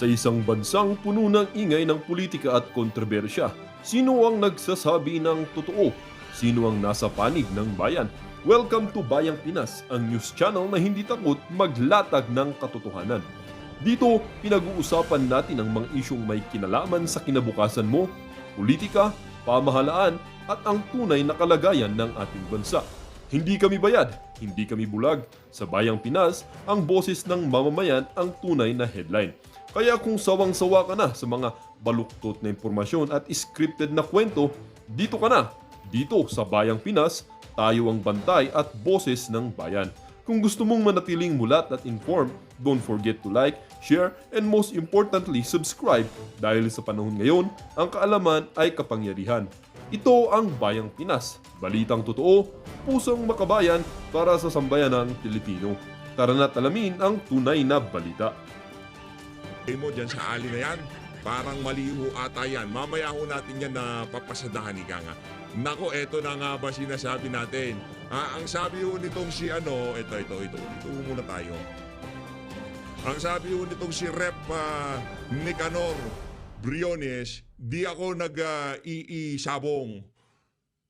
Sa isang bansang puno ng ingay ng politika at kontrobersya, sino ang nagsasabi ng totoo? Sino ang nasa panig ng bayan? Welcome to Bayang Pinas, ang news channel na hindi takot maglatag ng katotohanan. Dito, pinag-uusapan natin ang mga isyong may kinalaman sa kinabukasan mo, politika, pamahalaan at ang tunay na kalagayan ng ating bansa. Hindi kami bayad, hindi kami bulag. Sa Bayang Pinas, ang boses ng mamamayan ang tunay na headline. Kaya kung sawang-sawa ka na sa mga baluktot na impormasyon at scripted na kwento, dito ka na. Dito sa Bayang Pinas, tayo ang bantay at boses ng bayan. Kung gusto mong manatiling mulat at informed, don't forget to like, share, and most importantly, subscribe dahil sa panahon ngayon, ang kaalaman ay kapangyarihan. Ito ang Bayang Pinas, balitang totoo, pusong makabayan para sa sambayanang Pilipino. Tara na't alamin ang tunay na balita. Mo dyan sa ali na yan, parang maliho ata yan. Mamaya ho natin yan na papasadahan ika nga. Nako, eto na nga ba sinasabi natin? Ang sabi ho nitong si ito muna tayo. Ang sabi ho nitong si Rep Nicanor Briones, di ako nag-iisabong.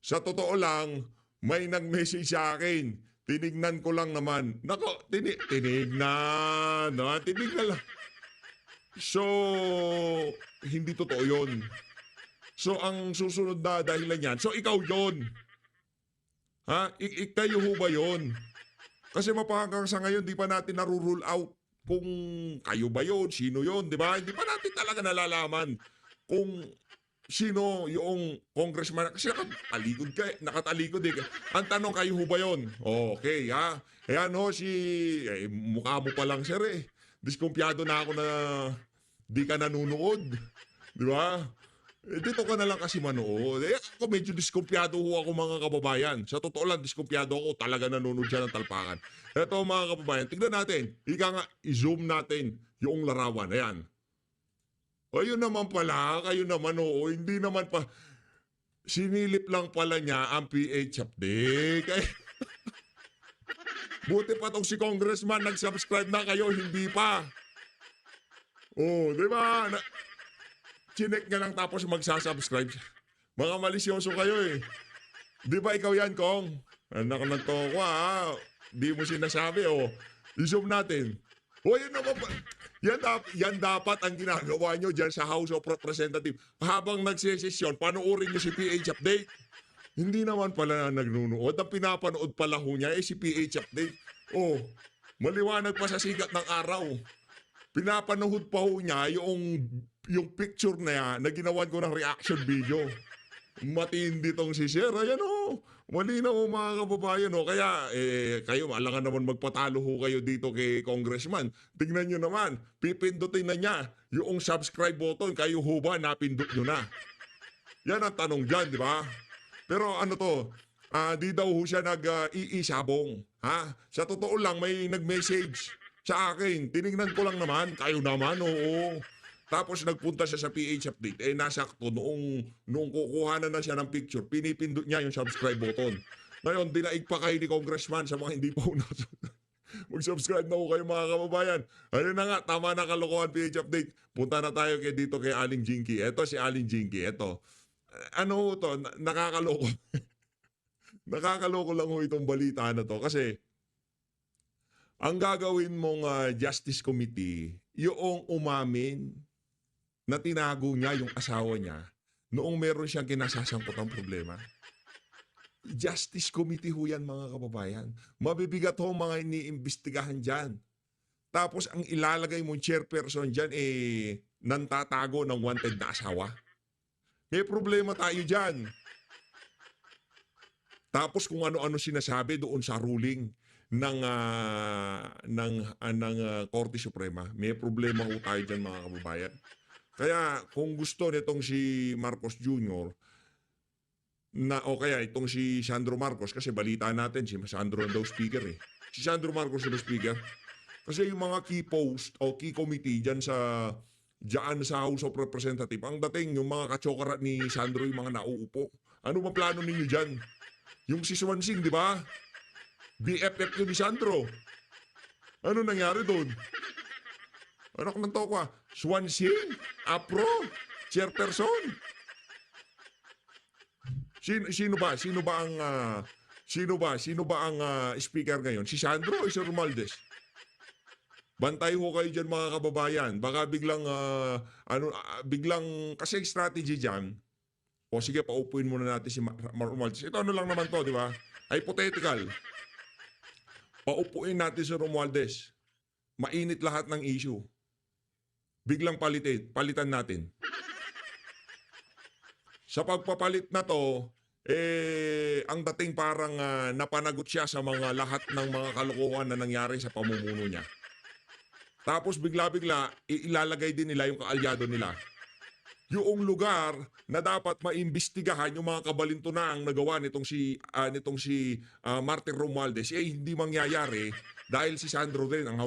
Sa totoo lang, may nag-message sa akin. Tinignan ko lang naman. Nako, tinignan lang. So, hindi totoo yun. So, ang susunod na dahilan yan, so ikaw yun. Kayo ho ba yun? Kasi mapahanggang sa ngayon, di pa natin narurule out kung kayo ba yun, sino yun, di ba? Hindi pa natin talaga nalalaman kung sino yung congressman. Kasi nakatalikod eh. Ang tanong, kayo ho ba yun? Okay, ha? Ayan ho, mukha mo pa lang, sir eh. Diskumpiyado na ako na di ka nanonood. Di ba? Dito ka na lang kasi manood. Ako medyo diskumpiyado ho ako mga kababayan. Sa totoo lang, diskumpiyado ako. Talaga nanonood siya ng talpakan. Ito mga kababayan, tignan natin. Ika nga, i-zoom natin yung larawan. Ayan. Kayo naman pala, kayo naman oo. Hindi naman pa. Sinilip lang pala niya ang PH update. Buti pa tong si congressman nag-subscribe na kayo, hindi pa. Oh, di ba? Chinek nga lang tapos magsasubscribe. Mga malisyoso kayo eh. Di ba ikaw yan, Kong? Anak ng toko ha. Di mo sinasabi oh. I-zoom natin. Oh, yun naman pa. Yan dapat ang ginagawa nyo dyan sa House of Representatives. Habang nagsisesyon, panoorin nyo si PH Update. Hindi naman pala nagnunood. Ang pinapanood pala ho niya si PH Update. Oh, maliwanag pa sa sikat ng araw. Pinapanood pa ho niya yung picture na yan na ginawan ko ng reaction video. Matindi tong si Sir. Ayan o. Malinaw o mga kababayan o. Kaya kayo alangan naman magpatalo ho kayo dito kay Congressman. Tingnan nyo naman. Pipindutin na niya yung subscribe button. Kayo ho ba napindot nyo na? Yan ang tanong dyan, di ba? Pero ano to, di daw ho siya nag-iisabong. Sa totoo lang, may nag-message sa akin. Tinignan ko lang naman, kayo naman, oo. Tapos nagpunta siya sa PH Update. Nasakto, noong kukuhanan na siya ng picture, pinipindot niya yung subscribe button. Ngayon, dinaig pa kayo ni Congressman sa mga hindi pa ho mag-subscribe na ho kayo mga kababayan. Ayun na nga, tama na kalokohan PH Update. Punta na tayo dito kay Aling Jinky. Eto si Aling Jinky, eto. Ano to, nakakaloko. Nakakaloko lang ho itong balita na to kasi ang gagawin mong Justice Committee, yung umamin na tinago niya yung asawa niya noong meron siyang kinasasangkot ng problema. Justice Committee ho yan mga kababayan. Mabibigat ho mga iniimbestigahan dyan. Tapos ang ilalagay mong chairperson dyan nantatago ng wanted na asawa. May problema tayo dyan. Tapos kung ano-ano sinasabi doon sa ruling ng Korte Suprema, may problema ho tayo dyan mga kababayan. Kaya kung gusto nitong si Marcos Jr. O kaya itong si Sandro Marcos, kasi balita natin si Sandro daw speaker eh. Si Sandro Marcos daw speaker. Kasi yung mga key post o key committee dyan sa House of Representatives, ang dating yung mga katsokara ni Sandro, yung mga nauupo. Ano ba plano ninyo dyan? Yung si Swansing, di ba? BFF yun ni Sandro. Ano nangyari doon? Anak ng tokwa, Swansea, Apro, chairperson. Sino ba? Sino ba ang speaker ngayon? Si Sandro o si Romualdez? Bantay ho kayo dyan mga kababayan. Baka biglang, biglang, kasi strategy dyan, o sige, paupuin muna natin si Romualdez. Ito ano lang naman to, di ba? Hypothetical. Paupuin natin si Romualdez. Mainit lahat ng issue. Biglang palitan natin. Sa pagpapalit na to, ang dating parang napanagot siya sa mga lahat ng mga kalokohan na nangyari sa pamumuno niya. Tapos bigla-bigla, ilalagay din nila yung kaalyado nila. Yung lugar na dapat maimbestigahan yung mga kabalintunaang nagawa nitong si Martin Romualdez, hindi mangyayari dahil si Sandro din ang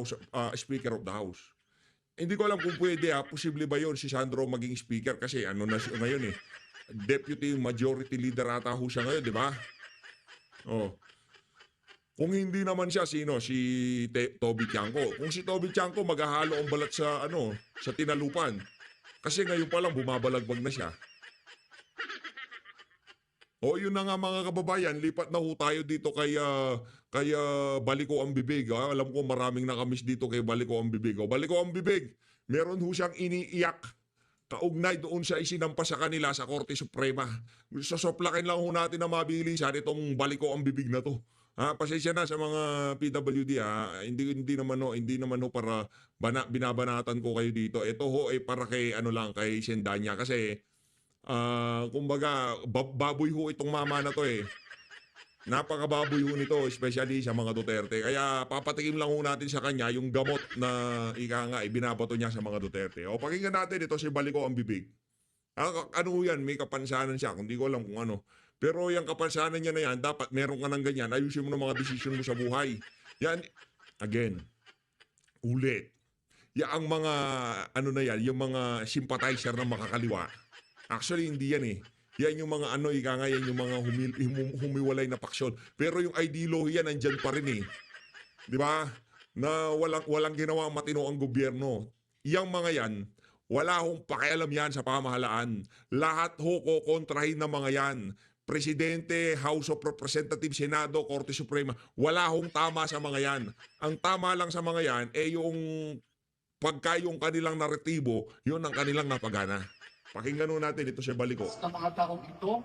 Speaker of the House. Hindi ko alam kung pwede posible ba yun si Sandro maging speaker kasi ano na siya ngayon Deputy Majority Leader ata ho siya ngayon, di ba? Oh. Kung hindi naman siya, sino? Si Toby Tiangco. Kung si Toby Tiangco, maghahalo ang balat sa tinalupan. Kasi ngayon pa lang, bumabalagbag na siya. O yun na nga mga kababayan, lipat na ho tayo dito kay Baliko ang Bibig. Alam ko maraming nakamiss dito kay Baliko ang Bibig. O Baliko ang Bibig, meron ho siyang iniiyak kaugnay doon sa isinampas sa kanila sa Korte Suprema. Sosoplakin lang ho natin na mabilisan itong Baliko ang Bibig na to. Pasensya na sa mga PWD Hindi naman ho para binabanatan ko kayo dito. Ito ho ay para kay kay Sendanya kasi kumbaga baboy ho itong mama na to Napakababoy ho nito, especially sa mga Duterte. Kaya papatikim lang ho natin sa kanya yung gamot na binabato niya sa mga Duterte. O pakinggan natin ito si Baliko ang Bibig. Ano yan, may kapansanan siya. Hindi ko alam kung ano. Pero yung kapansanan niya na yan, dapat meron ka ng ganyan. Ayusin mo ng mga desisyon mo sa buhay. Yan, again, ulit. Ang mga, yung mga sympathizer ng makakaliwa. Actually, hindi yan Yan yung mga yan yung mga humiwalay na paksyon. Pero yung ideolohiya nandyan pa rin Di ba? Na walang ginawa matino ang gobyerno. Yang mga yan, wala hong pakialam yan sa pamahalaan. Lahat ho kokontrahin ng mga yan. Presidente, House of Representatives, Senado, Korte Suprema, wala hong tama sa mga yan. Ang tama lang sa mga yan yung pagka yung kanilang naretibo, yun ang kanilang napagana. Pakinggan natin ito si Baliko. Sa mga taong ito,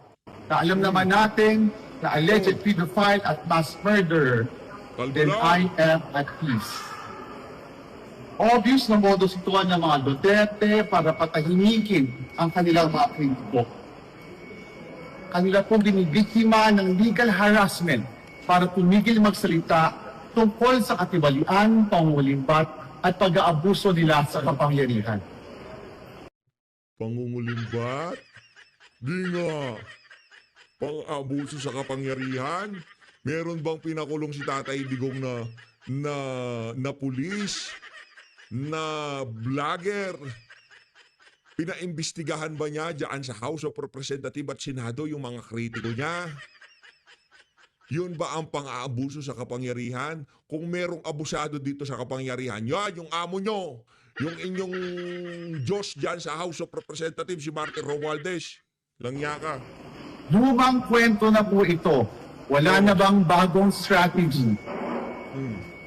na alam naman natin na alleged pedophile at mass murderer, then I am at peace. Obvious na modus ito ng mga Duterte para patahimikin ang kanilang mga kritiko. Kanila pong binibiktima ng legal harassment para tumigil magsalita tungkol sa katibalian, pangungulimbat at pag-aabuso nila sa kapangyarihan. Pangungulimbat? Di nga. Pang-abuso sa kapangyarihan? Meron bang pinakulong si Tatay Digong na pulis? Na vlogger? Pinaimbestigahan ba niya dyan sa House of Representatives at Senado yung mga kritiko niya? Yun ba ang pang-aabuso sa kapangyarihan? Kung merong abusado dito sa kapangyarihan, yan yung amo nyo. Yung inyong Diyos dyan sa House of Representatives, si Martin Romualdez. Langya ka. Lumang kwento na po ito. Wala na bang bagong strategy?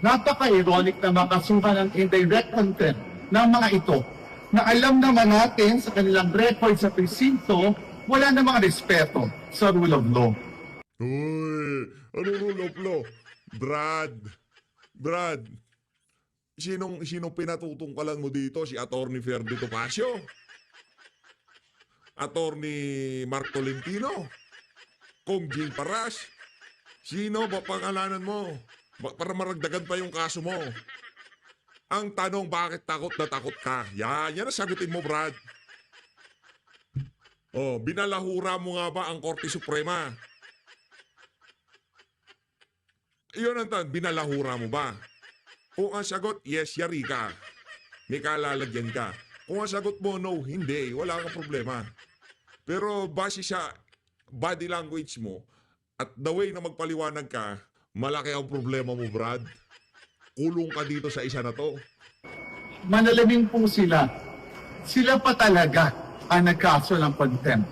Napaka-ironic na makasuhan ng indirect content ng mga ito na alam naman natin sa kanilang record sa presinto, wala na mga respeto sa rule of law. Uy, ano rule of law? Brad, sinong pinatutungkalan mo dito? Si Attorney Ferdy Topacio? Attorney Mark Tolentino? Kong Jing Paras? Sino ba pangalanan mo? Para maragdagan pa yung kaso mo. Ang tanong, bakit takot na takot ka? Yan ang sagutin mo, Brad. Binalahura mo nga ba ang Korte Suprema? Iyon ang tanong, binalahura mo ba? Kung ang sagot, yes, yari ka. May kalalagyan ka. Kung ang sagot mo, no, hindi. Wala kang problema. Pero base sa body language mo at the way na magpaliwanag ka, malaki ang problema mo, Brad. Kulong ka dito sa isa na to. manalamin po sila. Sila pa talaga ang nagkaso ng contempt.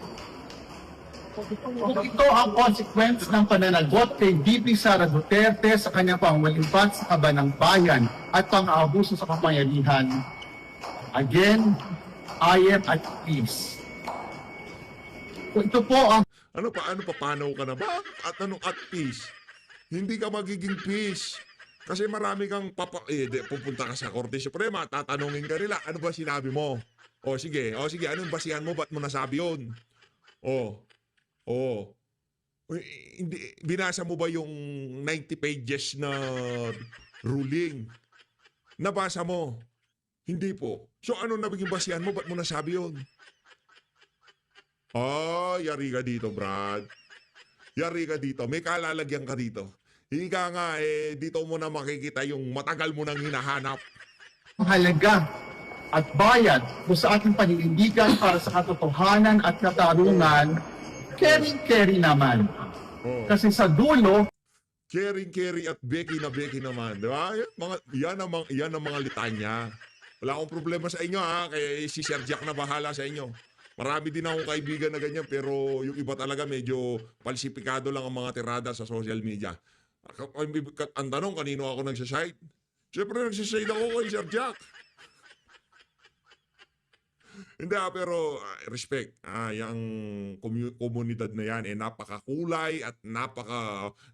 Kung ito ang consequence ng pananagot kay VP Sara Duterte sa kanyang pangwalipat sa kaban ng bayan at pang-aabuso sa kapangyarihan, again, I am at peace. Kung ito po ang Paano papanaw ka na ba? At anong at peace? Hindi ka magiging peace. Kasi marami kang pupunta ka sa Korte Suprema, tatanungin ka nila, ano ba sinabi mo? O sige, anong basihan mo? Ba't mo nasabi yun? Uy, hindi, binasa mo ba yung 90 pages na ruling? Nabasa mo? Hindi po. So ano nabiging basihan mo? Ba't mo nasabi yun? Yari ka dito, Brad. Yari ka dito. May kalalagyan ka dito. Higa nga, dito mo na makikita yung matagal mo nang hinahanap. halaga at bayad po sa ating paninindigan para sa katotohanan at katarungan, carry naman. Kasi sa dulo, Caring at Becky na Becky naman. Di ba? Yan ang mga litanya. Wala akong problema sa inyo ha. Kaya si Sir Jack na bahala sa inyo. Marami din akong kaibigan na ganyan pero yung iba talaga medyo palsipikado lang ang mga tirada sa social media. Ang tanong, kanino ako nagsaside? Siyempre nagsaside ako kay Sir Jack. Hindi pero respect. Yung komunidad na yan napakakulay at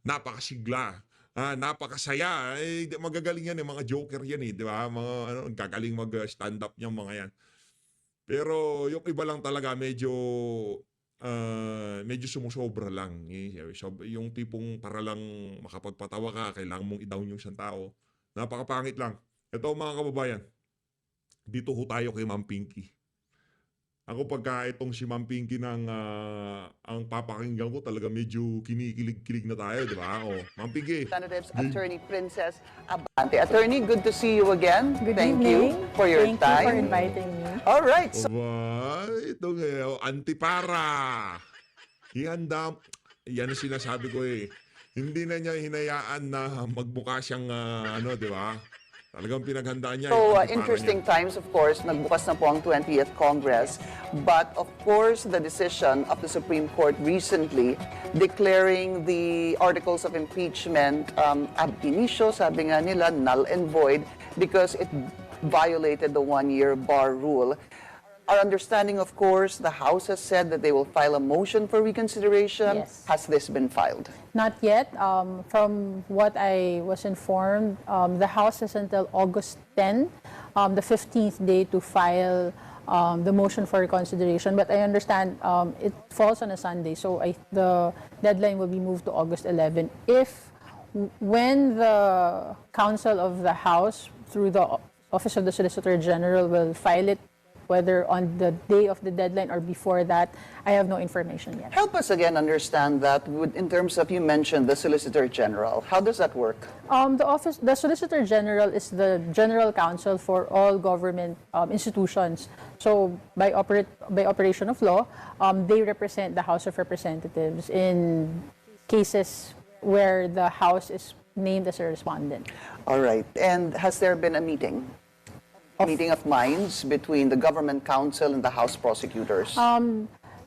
napakasigla. Napakasaya. Magagaling yan mga joker yan di ba? Mga gagaling mag-stand up yung mga yan. Pero yung iba lang talaga medyo sumusobra lang. Yung tipong para lang makapagpatawa ka, kailangan mong i-down yung isang tao. Napakapangit lang. Ito mga kababayan, dito ho tayo kay Ma'am Pinky. Ako pagka itong si Ma'am Pinky ang papakinggan ko talaga medyo kinikilig-kilig na tayo, di ba? Ma'am Pinky. Representatives Attorney Princess Abante. Attorney, good to see you again. Good Thank evening. you for your Thank time. you for inviting me. All right. So, Ito antipara. Ihanda. Yan ang sinasabi ko Hindi na niya hinayaan na magbuka siyang di ba? Talagang pinaghandaan niya. yung antipara interesting niya. times, of course. Nagbukas na po ang 20th Congress. But, of course, the decision of the Supreme Court recently declaring the articles of impeachment ab initio, sabi nga nila, null and void because it violated the one-year bar rule. Our understanding, of course, the House has said that they will file a motion for reconsideration. Yes. Has this been filed? Not yet. From what I was informed, the House has until August 10, the 15th day, to file the motion for reconsideration. But I understand it falls on a Sunday, so the deadline will be moved to August 11. When the Counsel of the House, through the Office of the Solicitor General, will file it, whether on the day of the deadline or before that, I have no information yet. Help us again understand that in terms of, you mentioned the Solicitor General. How does that work? The Solicitor General is the general counsel for all government institutions. So by operation of law, they represent the House of Representatives in cases where the House is named as a respondent. All right. And has there been a meeting of minds between the government counsel and the House prosecutors?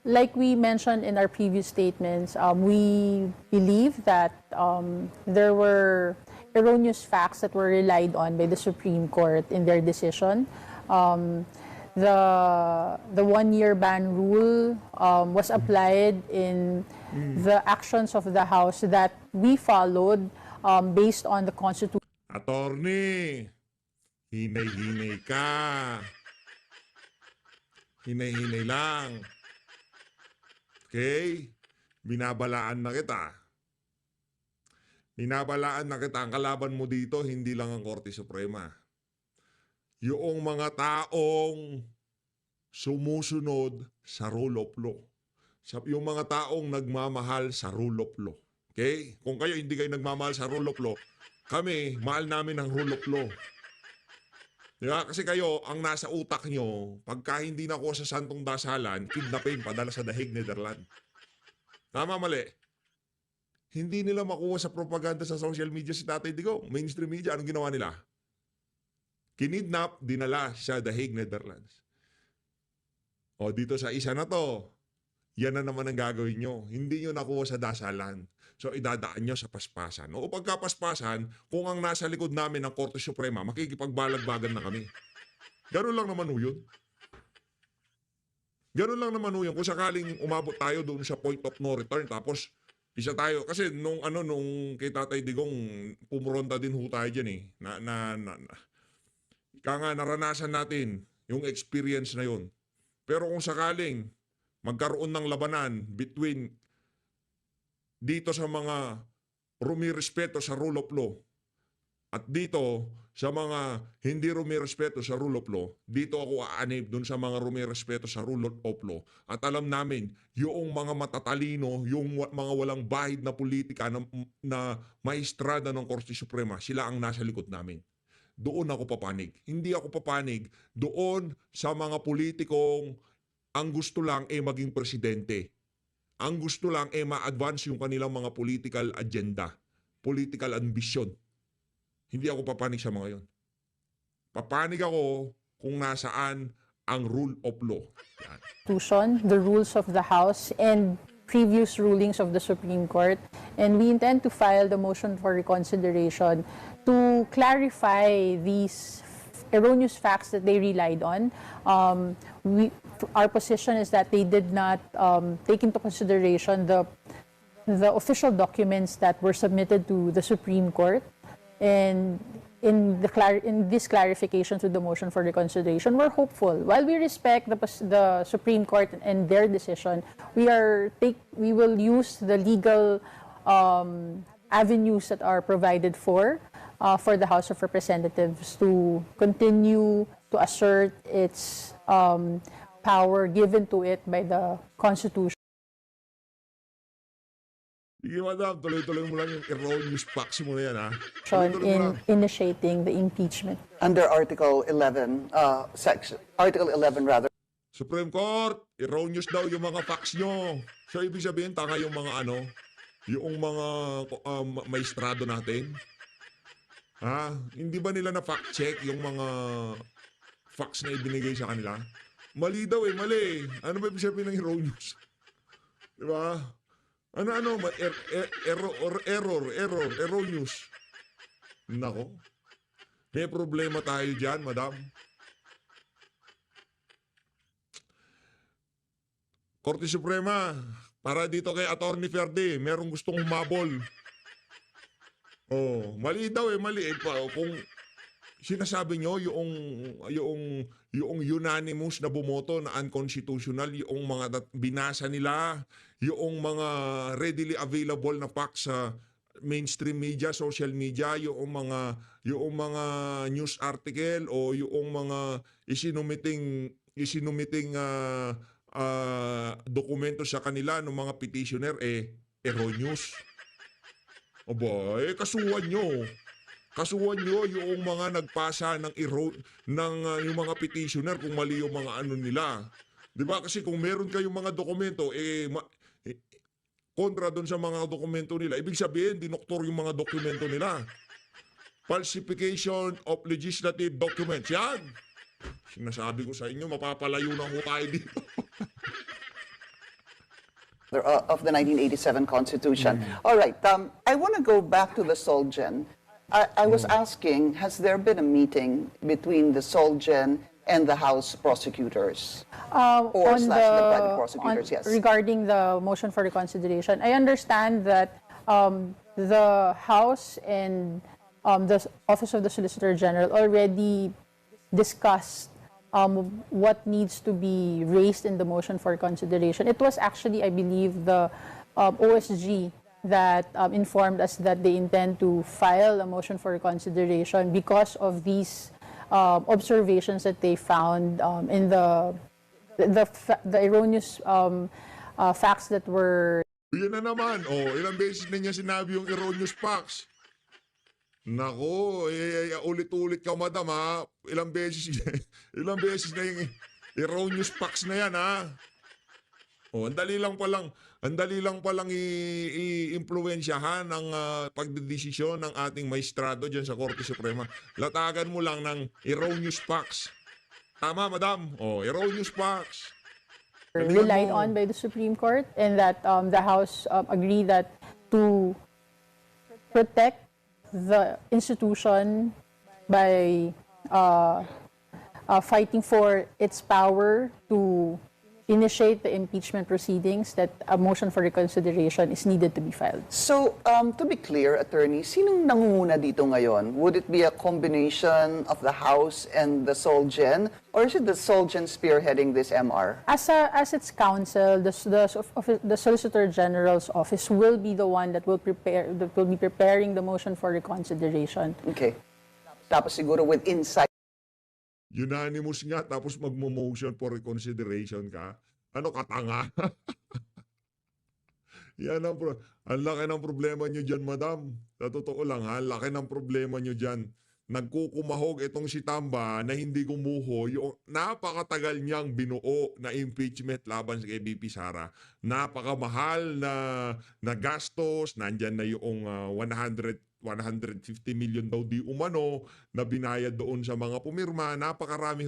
Like we mentioned in our previous statements, we believe that there were erroneous facts that were relied on by the Supreme Court in their decision. The one-year ban rule was applied in the actions of the House that we followed based on the Constitution. Attorney, hinay-hinay ka. Hinay-hinay lang. Okay? Binabalaan na kita. Binabalaan na kita. Ang kalaban mo dito, hindi lang ang Korte Suprema. Yung mga taong sumusunod sa rule of law. Yung mga taong nagmamahal sa rule of law. Okay? Kung kayo hindi kayo nagmamahal sa rule of law, kami, mahal namin ang rule of law. Diba? Kasi kayo, ang nasa utak nyo, pagka hindi nakuha sa Santong Dasalan, kidnapin, padala sa Dahig, Netherlands. Tama, mali. Hindi nila makuha sa propaganda sa social media si Tatay Digong. Mainstream media, anong ginawa nila? kinidnap, dinala sa The Hague, Netherlands. O dito sa isa na to, yan na naman ang gagawin nyo. Hindi nyo nakuha sa dasalan. So idadaan nyo sa paspasan. O pagkapaspasan, kung ang nasa likod namin ng Korte Suprema, makikipagbalagbagan na kami. Ganun lang naman ho yun. Ganun lang naman ho yun. Kung sakaling umabot tayo doon sa point of no return, tapos isa tayo. Kasi nung kay Tatay Digong, pumuronta din ho tayo dyan eh. Kaya nga naranasan natin yung experience na yun. Pero kung sakaling magkaroon ng labanan between dito sa mga rumirespeto sa rule of law at dito sa mga hindi rumirespeto sa rule of law, dito ako aanib dun sa mga rumirespeto sa rule of law. At alam namin, yung mga matatalino, yung mga walang bahid na politika na maestrada ng Korte Suprema, sila ang nasa likod namin. Doon ako papanig. Hindi ako papanig doon sa mga politikong ang gusto lang maging presidente. Ang gusto lang ma-advance yung kanilang mga political agenda, political ambition. Hindi ako papanig sa mga yon. Papanig ako kung nasaan ang rule of law. Yan. Constitution, the rules of the House, and previous rulings of the Supreme Court. And we intend to file the motion for reconsideration to clarify these erroneous facts that they relied on. Our position is that they did not take into consideration the official documents that were submitted to the Supreme Court. And in this clarification to the motion for reconsideration, we're hopeful. While we respect the Supreme Court and their decision, we will use the legal avenues that are provided for the House of Representatives to continue to assert its power given to it by the Constitution. Sige, madam, tuloy-tuloy mo lang yung erroneous facts mo na yan, ha? Tuloy-tuloy mo In lang. initiating the impeachment. Under Article 11, Article 11 rather. Supreme Court, erroneous daw yung mga facts nyo. So, ibig sabihin, tanga yung mga yung mga maestrado natin. Ha? Hindi ba nila na fact check yung mga facts na ibinigay sa kanila? Mali daw mali. Ano ba ibig sabihin ng erroneous? Diba? Erroneous. Nako. May problema tayo dyan, madam. Korte Suprema, para dito kay Attorney Ferde, merong gustong humabol. Oh, mali daw mali. Kung sinasabi nyo yung unanimous na bumoto na unconstitutional, yung mga binasa nila, yung mga readily available na facts sa mainstream media, social media, yung mga news article o yung mga isinumiting dokumento sa kanila ng mga petitioner erroneous. Aba, kasuhan nyo. Kasuhan nyo yung mga nagpasa ng yung mga petitioner kung mali yung mga nila. Di ba? Kasi kung meron kayong mga dokumento, kontra doon sa mga dokumento nila, ibig sabihin, dinoktor yung mga dokumento nila. Falsification of legislative documents. Yan! Sinasabi ko sa inyo, mapapalayo na ho tayo dito. Of the 1987 Constitution. All right. I want to go back to the Solgen. I was asking, has there been a meeting between the Solgen and the House prosecutors? Or On slash the private prosecutors, yes. Regarding the motion for reconsideration, I understand that the House and the Office of the Solicitor General already discussed what needs to be raised in the motion for consideration. It was actually, I believe, the OSG that informed us that they intend to file a motion for consideration because of these observations that they found in the erroneous facts that were. Yan na naman. Ilang beses na niya sinabi yung erroneous facts. Nako, ulit-ulit ka, madam, ha? Ilang beses na yung erroneous facts na yan, ha? Oh, ang dali lang palang i-impluwensyahan ang pagdedesisyon ng ating maestrado diyan sa Korte Suprema. Latagan mo lang ng erroneous facts. Tama, madam. Oh, erroneous facts. Galingan relied mo. on by the Supreme Court, and that the House agreed that to protect the institution by fighting for its power to initiate the impeachment proceedings, that a motion for reconsideration is needed to be filed. So, to be clear, Attorney, sinong nangunguna dito ngayon? Would it be a combination of the House and the Solgen, or is it the Solgen spearheading this MR? As its counsel, the Solicitor General's office will be the one that will be preparing the motion for reconsideration. Okay. Tapos siguro with insight Unanimous nga, tapos magmo-motion for reconsideration ka. Ano ka, tanga? Yan ang laki ng problema nyo dyan, madam. Sa totoo lang ha, laki ng problema nyo dyan. Nagkukumahog itong si Tamba na hindi kumuho yung napakatagal niyang binuo na impeachment laban sa kay BP Sara. Napakamahal na gastos, nandyan na yung 150 million daw di umano na binayad doon sa mga pumirma. Napakarami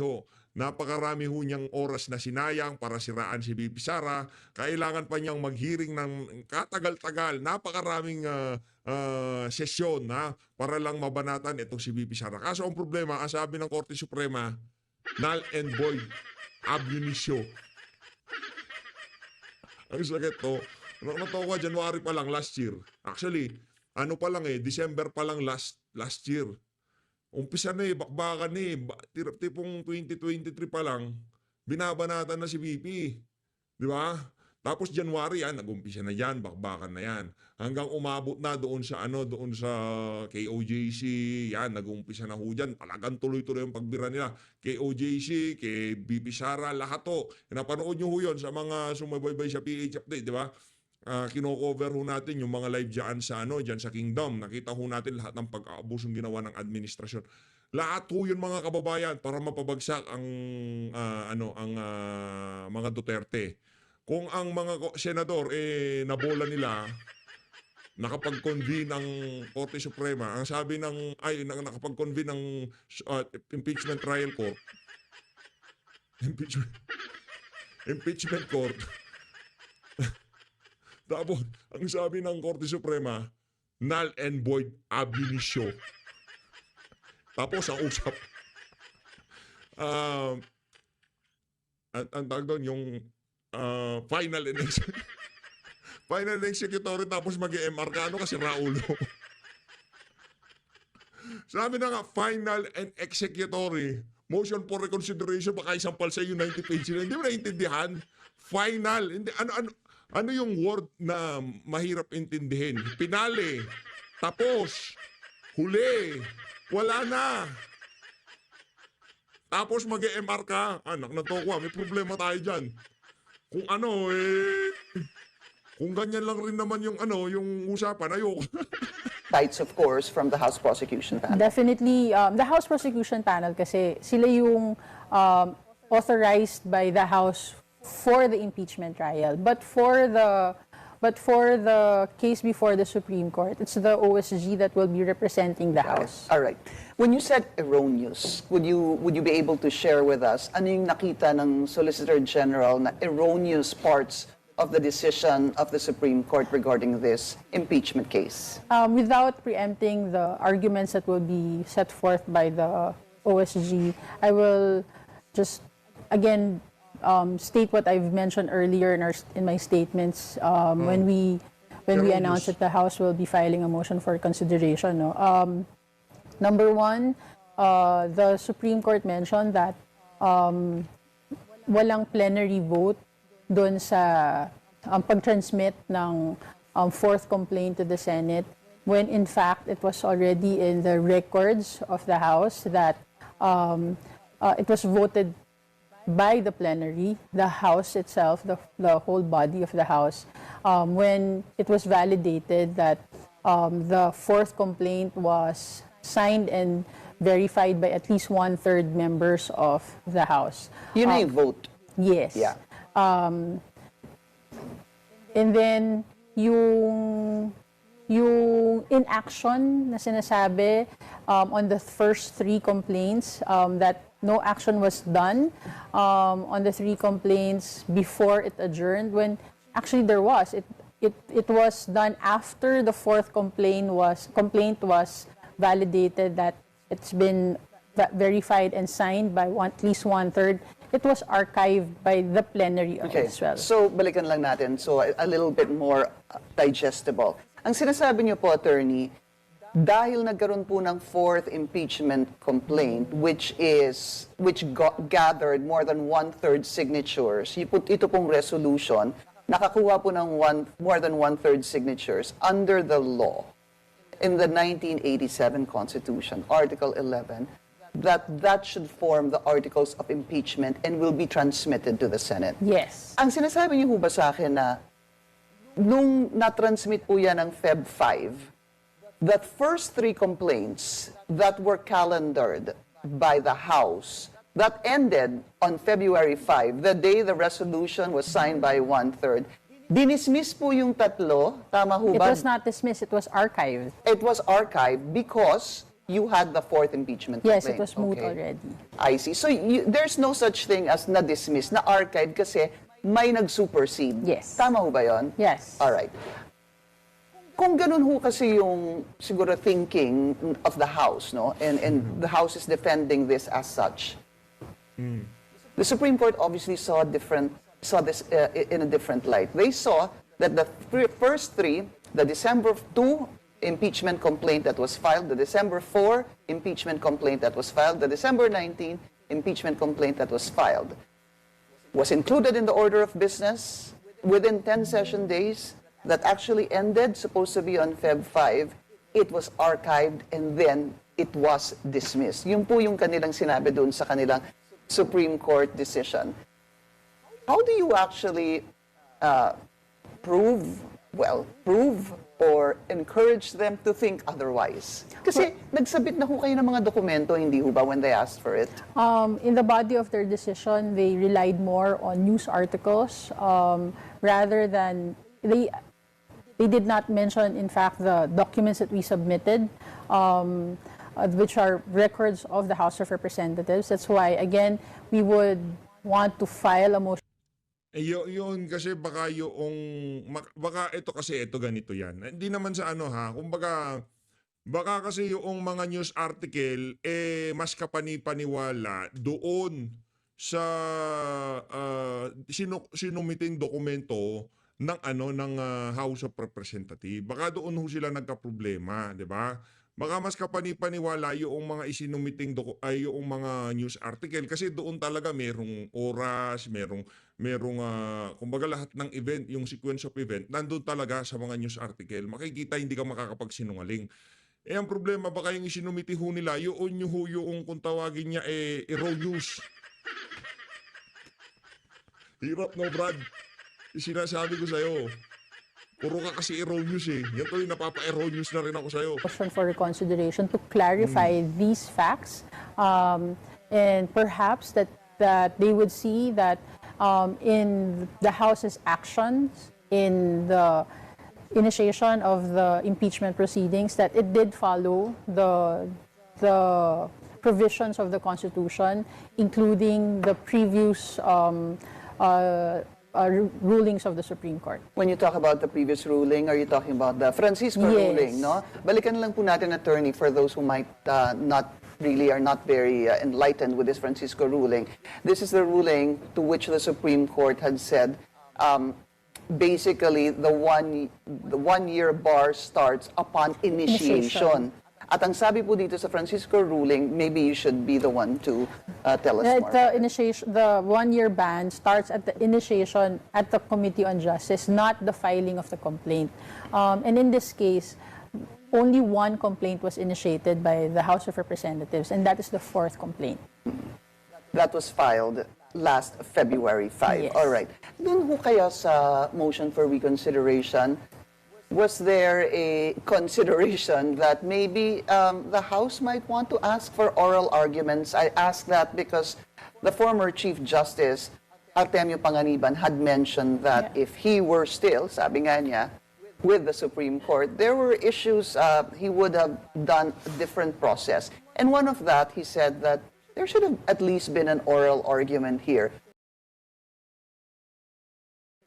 ho niyang oras na sinayang para siraan si BP Sara. Kailangan pa niyang mag-hearing ng katagal-tagal. Napakaraming sesyon para lang mabanatan itong si BP Sara. Kaso ang problema, ang sabi ng Korte Suprema, null and void ab initio. Ang sakit to. Natawa January pa lang last year. Actually, ano pa lang December pa lang last year. Umpisa na bakbakan tipong 2023 pa lang, binabanatan na si VP. Di ba? Tapos January, nag-umpisa na yan, bakbakan na yan. Hanggang umabot na doon sa KOJC, yan, nag-umpisa na ho dyan. Talagang tuloy-tuloy ang pagbira nila. KOJC, kay BP Sara, lahat to. Napanood nyo ho yun sa mga sumabaybay sa PH Update, di ba? Kino-cover ho natin yung mga live dyan sa Kingdom. Nakita ho natin lahat ng pag-aabusong ginawa ng administrasyon. Lahat ho yun mga kababayan para mapabagsak ang mga Duterte. Kung ang mga senador nabola nila, nakapag-convene ng Korte Suprema, ang sabi nakapag-convene ng impeachment trial court. Impeachment court. Tapos, ang sabi ng Korte Suprema, null and void ab initio. Tapos, ang usap. Ang tawag doon, yung final and final and executory, tapos mag-MR ka. Ano kasi Raulo? Sabi na nga, final and executory, motion for reconsideration, baka isang palsa yung 90 pages. Hindi mo naiintindihan? Final. Hindi, ano yung word na mahirap intindihin? Pinale. Tapos. Huli. Wala na. Tapos mag-MR ka. Anak na to ko, may problema tayo dyan. Kung kung ganyan lang rin naman yung usapan, ayoko. sites, of course, from the House Prosecution Panel. Definitely, the House Prosecution Panel kasi sila yung authorized by the House for the impeachment trial. But for the case before the Supreme Court, it's the OSG that will be representing the House. All right. When you said erroneous, would you be able to share with us ano yung nakita ng Solicitor General na erroneous parts of the decision of the Supreme Court regarding this impeachment case? Without preempting the arguments that will be set forth by the OSG, I will just again state what I've mentioned earlier in my statements when we announced that the House will be filing a motion for consideration. No? Number one, the Supreme Court mentioned that walang plenary vote doon sa pag-transmit ng fourth complaint to the Senate when in fact it was already in the records of the House that it was voted by the plenary, the House itself, the whole body of the House, when it was validated that the fourth complaint was signed and verified by at least 1/3 members of the House. Yun na yung vote. Yes. Yeah. And then, yung inaction na sinasabi on the first 3 complaints, that no action was done on the 3 complaints before it adjourned, when actually there was. It was done after the 4th complaint was validated, that it's been verified and signed by at least 1/3. It was archived by the plenary Okay, as well. so balikan lang natin. So a little bit more digestible. Ang sinasabi niyo po, Attorney, dahil nagkaroon po ng 4th impeachment complaint, which gathered more than 1/3 signatures, ito pong resolution, nakakuha po ng more than 1/3 signatures under the law in the 1987 Constitution, Article 11, that should form the articles of impeachment and will be transmitted to the Senate. Yes. Ang sinasabi niyo ba sa akin na nung na-transmit po yan ng Feb 5, that first 3 complaints that were calendared by the House that ended on February 5, the day the resolution was signed by 1/3, dinismiss po yung 3, tama ho It ba? was not dismissed, it was archived. It was archived because you had the 4th impeachment Yes, complaint. it was moot Okay. already. I see. So there's no such thing as na-dismiss, na-archive kasi may nag-supersede. Yes. Tama ho ba yun? Yes. Alright. Kung ganun ho kasi yung siguro thinking of the House, no? And the House is defending this as such. The Supreme Court obviously saw this in a different light. They saw that the first 3, the December 2 impeachment complaint that was filed, the December 4 impeachment complaint that was filed, the December 19 impeachment complaint that was filed, was included in the order of business within 10 session days that actually ended, supposed to be on Feb 5. It was archived and then it was dismissed. Yun po yung kanilang sinabi doon sa kanilang Supreme Court decision. How do you actually prove or encourage them to think otherwise? Kasi nagsabit na ho kayo ng mga dokumento, hindi ho ba, when they asked for it? In the body of their decision, they relied more on news articles rather than they did not mention, in fact, the documents that we submitted, which are records of the House of Representatives. That's why, again, we would want to file a motion. Yun kasi baka ito ganito yan. Hindi naman sa ano ha, kumbaga baka kasi yung mga news article mas kapani-paniwala doon sa sinumiting dokumento ng House of Representatives. Baka doon ho sila nagka-problema, 'di ba? Baka mas kapani-paniwala yung mga isinumiting yung mga news article kasi doon talaga merong oras, merong kumbaga lahat ng event, yung sequence of event, nandun talaga sa mga news article. Makikita hindi ka makakapagsinungaling. Ang problema baka yung isinumiti ho nila, yung kung tawagin niya erroneous. Hirap no, Brad. Sinasabi ko sa'yo. Puro ka kasi erroneous Yan tuloy napapa-erroneous na rin ako sa'yo. Motion for reconsideration to clarify these facts, and perhaps that they would see that in the House's actions in the initiation of the impeachment proceedings, that it did follow the provisions of the Constitution, including the previous rulings of the Supreme Court. When you talk about the previous ruling, are you talking about the Francisco Yes. ruling, no? Balikan lang po natin, attorney, for those who might are not very enlightened with this Francisco ruling. This is the ruling to which the Supreme Court had said, basically, the one-year bar starts upon initiation. At ang sabi po dito sa Francisco ruling, maybe you should be the one to tell us more. The one-year ban starts at the initiation at the Committee on Justice, not the filing of the complaint. And in this case, only one complaint was initiated by the House of Representatives, and that is the 4th complaint. That was filed last February 5. Yes. All right. Doon ho kaya sa motion for reconsideration, was there a consideration that maybe the House might want to ask for oral arguments? I ask that because the former Chief Justice Artemio Panganiban had mentioned that if he were still, sabi nga niya, with the Supreme Court, there were issues he would have done a different process. And one of that, he said that there should have at least been an oral argument here.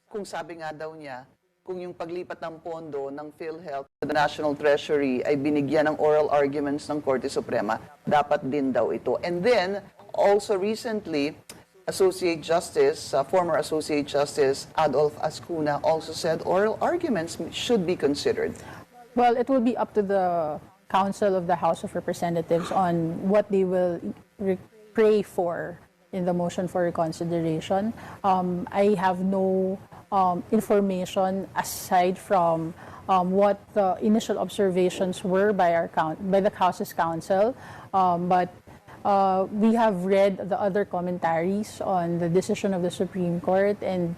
Kung sabi nga daw niya, kung yung paglipat ng pondo ng PhilHealth to the National Treasury ay binigyan ng oral arguments ng Korte Suprema, dapat din daw ito. And then, also recently, former Associate Justice Adolf Ascuna also said oral arguments should be considered. Well, it will be up to the Council of the House of Representatives on what they will pray for in the motion for reconsideration. I have no information aside from what the initial observations were by the House's counsel, but we have read the other commentaries on the decision of the Supreme Court, and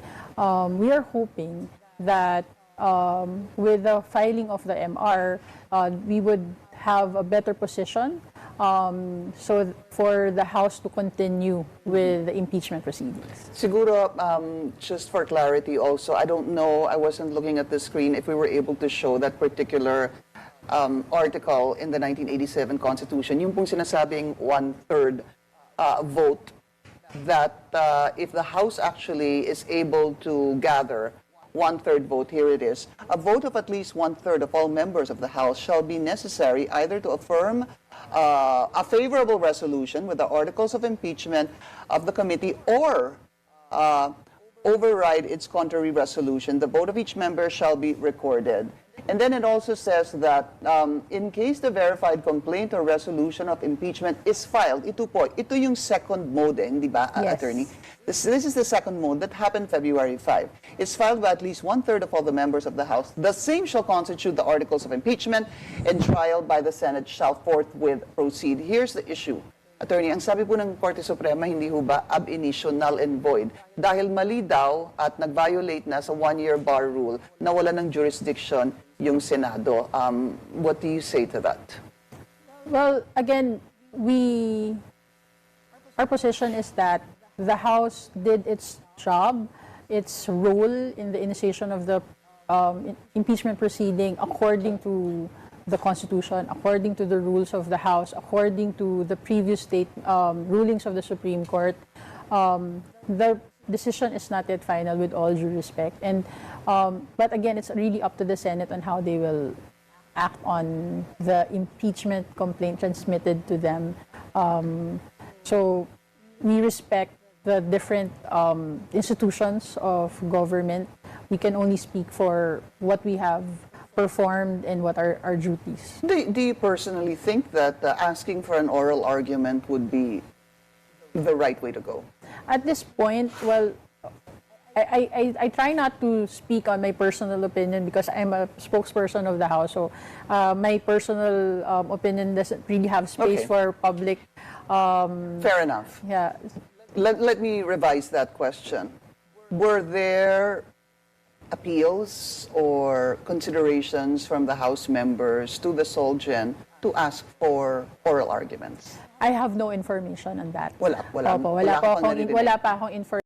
we are hoping that with the filing of the MR, we would have a better position so for the House to continue with the impeachment proceedings. Siguro, just for clarity also, I don't know, I wasn't looking at the screen, if we were able to show that particular article in the 1987 Constitution, yung pong sinasabing one-third vote, that if the House actually is able to gather one-third vote, here it is, a vote of at least one-third of all members of the House shall be necessary either to affirm a favorable resolution with the articles of impeachment of the committee or override its contrary resolution. The vote of each member shall be recorded. And then it also says that in case the verified complaint or resolution of impeachment is filed, ito yung second mode, hindi ba, Yes. Attorney? This is the second mode that happened February 5. It's filed by at least one-third of all the members of the House. The same shall constitute the articles of impeachment, and trial by the Senate shall forthwith proceed. Here's the issue. Attorney, ang sabi po ng Korte Suprema, hindi ho ba ab initio, null and void? Dahil mali daw at nag-violate na sa one-year bar rule, nawala ng jurisdiction yung Senado. What do you say to that? Well, again, our position is that the House did its job, its role in the initiation of the impeachment proceeding according to the Constitution, according to the rules of the House, according to the previous rulings of the Supreme Court. The decision is not yet final, with all due respect. And but again, it's really up to the Senate on how they will act on the impeachment complaint transmitted to them. So we respect the different institutions of government. We can only speak for what we have performed and what are our duties. Do you personally think that asking for an oral argument would be the right way to go? At this point, well, I try not to speak on my personal opinion because I'm a spokesperson of the House. So my personal opinion doesn't really have space Okay. for public. Fair enough. Yeah. Let me revise that question. Were there appeals or considerations from the House members to the Solgen to ask for oral arguments? I have no information on that. Wala Opo, wala ka pang po narinig. wala pa akong information.